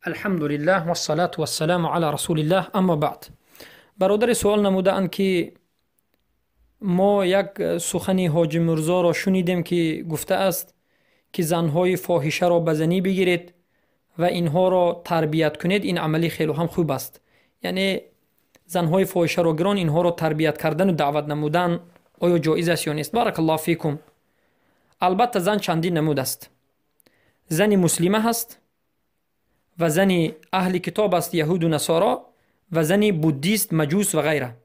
الحمد لله والصلاة والسلام على رسول الله. اما بعد، برادر سوال نمودند که ما یک سخنی حاجی مرزا را شنیدیم که گفته است که زنهای فاحشه را به زنی بگیرید و اینها را تربیت کنید. این عملی خیلی هم خوب است. یعنی زنهای فاحشه را گران اینها را تربیت کردن و دعوت نمودن آیا جایز است یا نیست؟ بارک الله فیکم. البته زن چندین نمود است. زنی مسلمه هست و زنی اهل کتاب است، یهود و نصارا، و زنی بودیست، مجوس و غیره.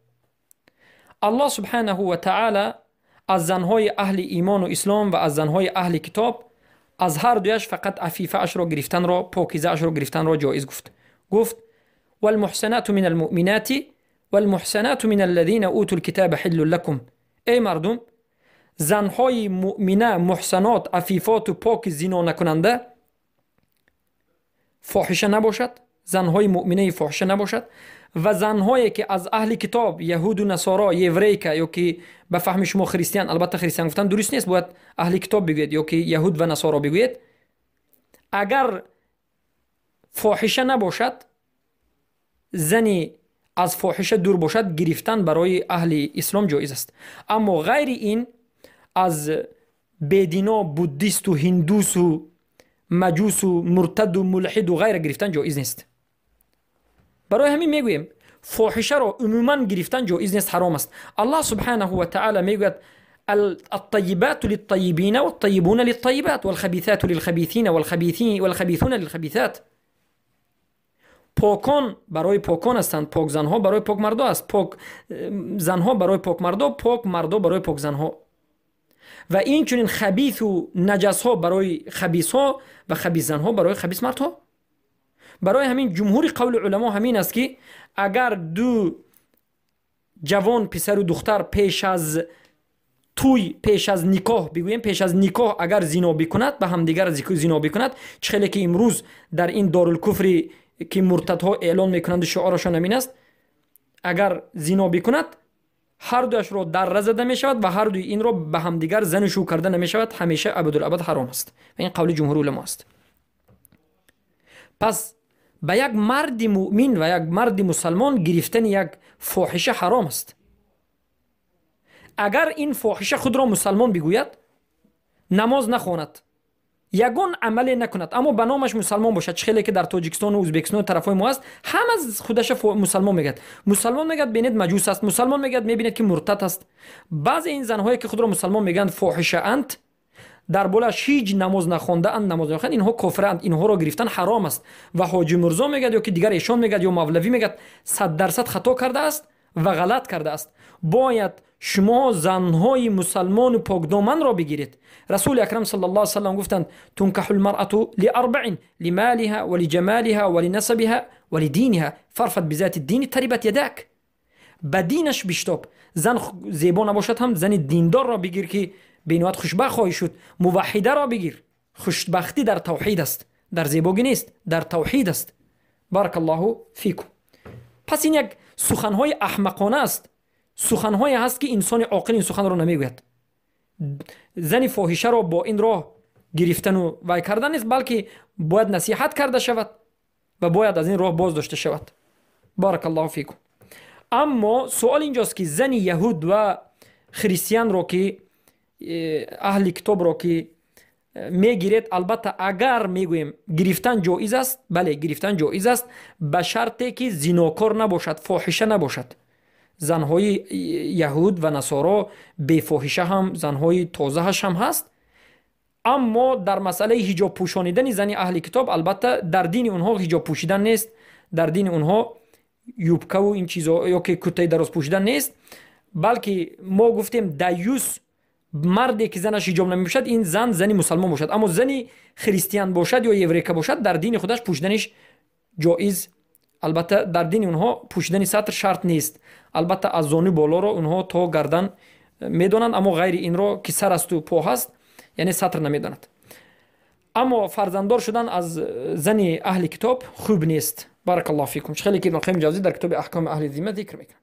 الله سبحانه و تعالی از زنهای اهل ایمان و اسلام و از زنهای اهل کتاب از هر دویش فقط عفیفه اش را گرفتن را، پاکیزه اش را گرفتن را جایز گفت والمحسنات من المؤمنات والمحسنات من الذين اوتوا الكتاب حل لكم. ای مردم، زنهای مؤمنه، محسنات، عفیفات و پاک، زنا نکننده، فاحشه نباشد، زنهای مؤمنه فاحشه نباشد، و زنهایی که از اهل کتاب، یهود و نصارا، یوریکا، یا که به فهم شما خریستیان، البته خریستیان گفتن درست نیست، باید اهل کتاب بگوید یا که یهود و نصارا بگوید، اگر فاحشه نباشد، زنی از فاحشه دور باشد، گرفتن برای اهل اسلام جایز است. اما غیر این از بدینا، بودیست و هندوس و مجوس و مرتد و ملحد و غیره گرفتن جایز نیست. برای همین میگویم فاحشه را عموما گرفتن جایز نیست، حرام است. الله سبحانه و تعالی میگوید الطیبات للطیبین والطیبون للطیبات والخبیثات للخبیثین والخبیثون للخبیثات. پاکان برای پاکان هستند، پاک زنها برای پاک مردا است، پاک زنها برای پاک مردا، پاک مردا برای پاک زنها. و این چنین خبیث و نجس ها برای خبیث ها و خبیث زن ها برای خبیث مرد ها. برای همین جمهور قول علما همین است که اگر دو جوان، پسر و دختر، پیش از توی، پیش از نکاح، بگویم پیش از نکاح، اگر زنا بکند، به همدیگر زنا بکند، چخیلی که امروز در این دارالکفر که مرتدها اعلان میکنند شعارشان همین است، اگر زنا بکند هر دوش را در زده می شود و هر دوی این را به همدیگر زن و شو کرده نمی شود، همیشه ابدالابد حرام است. و این قول جمهور علما است. پس به یک مرد مؤمن و یک مرد مسلمان گرفتن یک فاحشه حرام است. اگر این فاحشه خود را مسلمان بگوید، نماز نخواند، یگان عمل نکند، اما به نامش مسلمان باشد، چخیلی که در تاجیکستان و ازبکستان و طرفای ما است، هم از خودش مسلمان میگد. مسلمان میگد بینید مجوس است، مسلمان میگد میبینید که مرتد است. بعض این زنهایی که خود را مسلمان میگن فاحشه اند، در بولش هیچ نماز نخوانده اند، نماز نخوانده، اینها کافرند، اینها را گرفتن حرام است. و حاجی مرزا میگد یا که دیگر ایشان میگد یا مولوی میگد 100% خطا کرده است و غلط کرده است. باید شما زنهای مسلمان و پاکدامن را بگیرید. رسول اکرم صلی الله علیه و سلم گفتند تنکح المرأة لأربع لمالها ولجمالها ولنسبها ولدینها فرفت بذات الدین تربت یدک. به دینش بشتاب. زن زیبا نباشد هم زن دیندار را بگیر که بینوات خوشبخت خواهی شد. موحده را بگیر. خوشبختی در توحید است، در زیباگی نیست، در توحید است. بارک الله فیکم. پس این یک سخنهای احمقانه است، سخنهای هست که انسان عاقل این سخن را نمیگوید. زن فاحشه را با این راه گرفتن و وای کردن نیست، بلکه باید نصیحت کرده شود و باید از این راه باز داشته شود. بارک الله فیکم. اما سوال اینجاست که زن یهود و خریستیان را که اهل کتاب را که میگیرید، البته اگر میگویم گرفتن جایز است، بله گرفتن جایز است، به شرطی که زناکار نباشد، فاحشه نباشد. زنهای یهود و نصارا بی فاحشه هم، زنهای تازه هم هست. اما در مسئله حجاب پوشانیدن زن اهل کتاب، البته در دین اونها حجاب پوشیدن نیست، در دین اونها یوبکه و این چیزا یا که کته دراز پوشیدن نیست، بلکه ما گفتیم دیوس مردی که زنش حجاب نمی‌پوشد، این زن مسلمان باشد. اما زنی خریستیان باشد یا یوریکا باشد، در دین خودش پوشیدنش جایز. البته در دین اونها پوشیدن سطر شرط نیست، البته از زانو بالا را اونها تا گردن میدونند، اما غیر این را که سر است و پا هست یعنی سطر نمیدونند. اما فرزنددار شدن از زن اهل کتاب خوب نیست. بارک الله فیکم. خیلی که ابن القیم جوزی در کتاب احکام اهل ذمه ذکر میکنه.